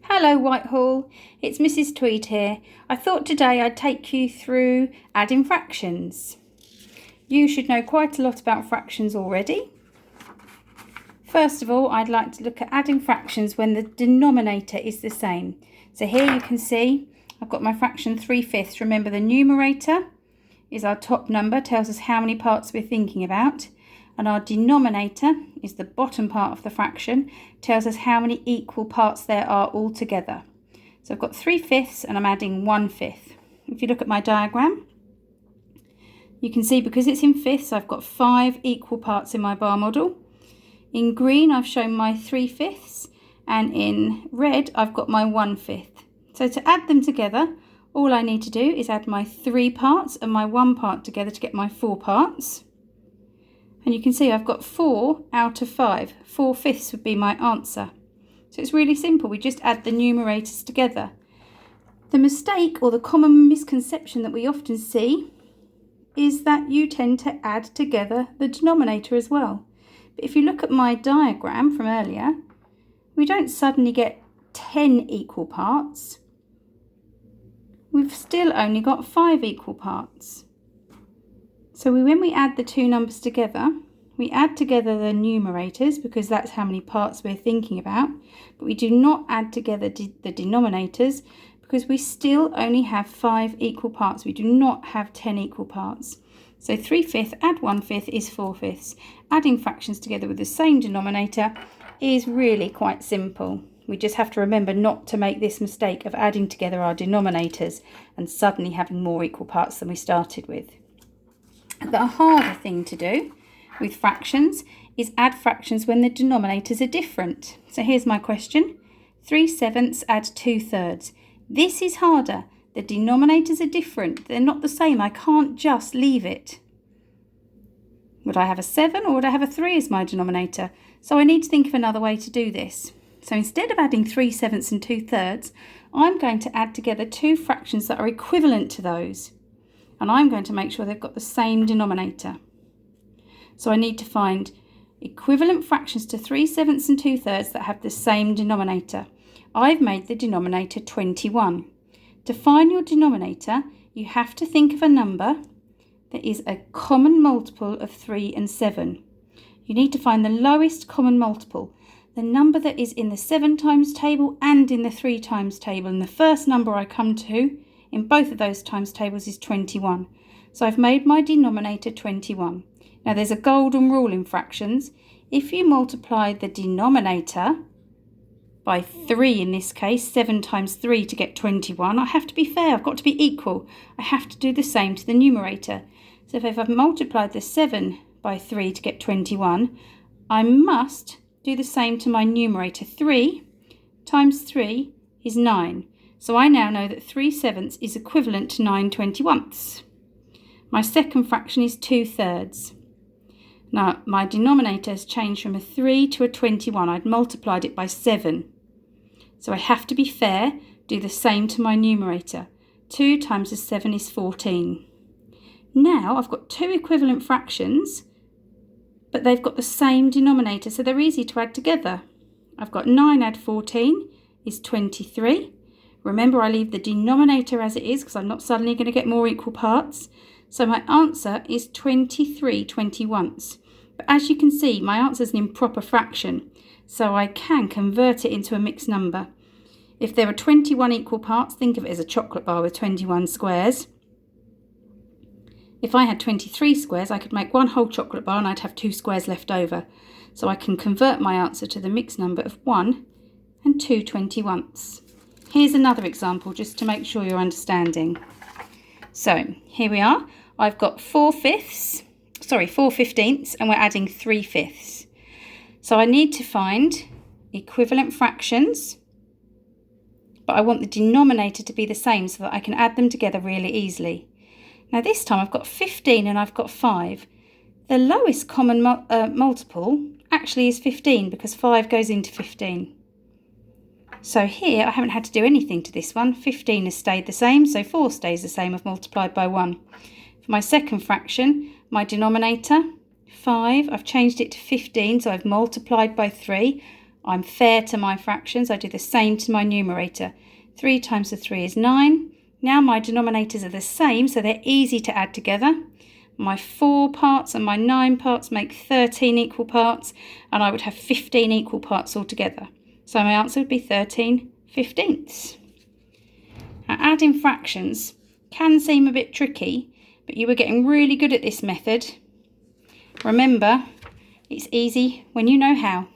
Hello Whitehall, it's Mrs Tweed here. I thought today I'd take you through adding fractions. You should know quite a lot about fractions already. First of all, I'd like to look at adding fractions when the denominator is the same. So here you can see I've got my fraction 3/5. Remember, the numerator is our top number, tells us how many parts we're thinking about. And our denominator is the bottom part of the fraction, tells us how many equal parts there are altogether. So I've got 3/5 and I'm adding 1/5. If you look at my diagram, you can see because it's in fifths, I've got 5 equal parts in my bar model. In green, I've shown my 3/5, and in red, I've got my 1/5. So to add them together, all I need to do is add my 3 parts and my 1 part together to get my 4 parts. And you can see I've got 4 out of 5. 4/5 would be my answer. So it's really simple. We just add the numerators together. The mistake or the common misconception that we often see is that you tend to add together the denominator as well. But if you look at my diagram from earlier, we don't suddenly get 10 equal parts. We've still only got 5 equal parts. So when we add the two numbers together, we add together the numerators because that's how many parts we're thinking about, but we do not add together the denominators because we still only have 5 equal parts. We do not have 10 equal parts. So 3/5 add 1/5 is 4/5. Adding fractions together with the same denominator is really quite simple. We just have to remember not to make this mistake of adding together our denominators and suddenly having more equal parts than we started with. The harder thing to do with fractions is add fractions when the denominators are different. So here's my question. 3/7 add 2/3. This is harder. The denominators are different. They're not the same. I can't just leave it. Would I have a 7 or would I have a 3 as my denominator? So I need to think of another way to do this. So instead of adding 3/7 and 2/3, I'm going to add together 2 fractions that are equivalent to those. And I'm going to make sure they've got the same denominator. So I need to find equivalent fractions to 3/7 and 2/3 that have the same denominator. I've made the denominator 21. To find your denominator, you have to think of a number that is a common multiple of 3 and 7. You need to find the lowest common multiple, the number that is in the 7 times table and in the 3 times table. And the first number I come to in both of those times tables is 21. So I've made my denominator 21. Now there's a golden rule in fractions. If you multiply the denominator by 3 in this case, 7 times 3 to get 21, I have to be fair, I've got to be equal. I have to do the same to the numerator. So if I've multiplied the 7 by 3 to get 21, I must do the same to my numerator. 3 times 3 is 9. So I now know that 3/7 is equivalent to 9/21. My second fraction is 2/3. Now my denominator has changed from a 3 to a 21. I'd multiplied it by 7. So I have to be fair, do the same to my numerator. 2 times 7 is 14. Now I've got 2 equivalent fractions, but they've got the same denominator, so they're easy to add together. I've got 9 add 14 is 23. Remember, I leave the denominator as it is because I'm not suddenly going to get more equal parts. So my answer is 23/21. But as you can see, my answer is an improper fraction, so I can convert it into a mixed number. If there are 21 equal parts, think of it as a chocolate bar with 21 squares. If I had 23 squares, I could make one whole chocolate bar and I'd have 2 squares left over. So I can convert my answer to the mixed number of 1 and 2/21. Here's another example just to make sure you're understanding. So here we are. I've got 4/15, and we're adding 3/5. So I need to find equivalent fractions, but I want the denominator to be the same so that I can add them together really easily. Now this time I've got 15 and I've got 5. The lowest common multiple actually is 15 because 5 goes into 15. So here I haven't had to do anything to this one. 15 has stayed the same, so 4 stays the same. I've multiplied by 1. For my second fraction, my denominator, 5, I've changed it to 15, so I've multiplied by 3. I'm fair to my fractions. I do the same to my numerator. 3 times 3 is 9. Now my denominators are the same, so they're easy to add together. My 4 parts and my 9 parts make 13 equal parts, and I would have 15 equal parts altogether. So my answer would be 13/15. Now, adding fractions can seem a bit tricky, but you were getting really good at this method. Remember, it's easy when you know how.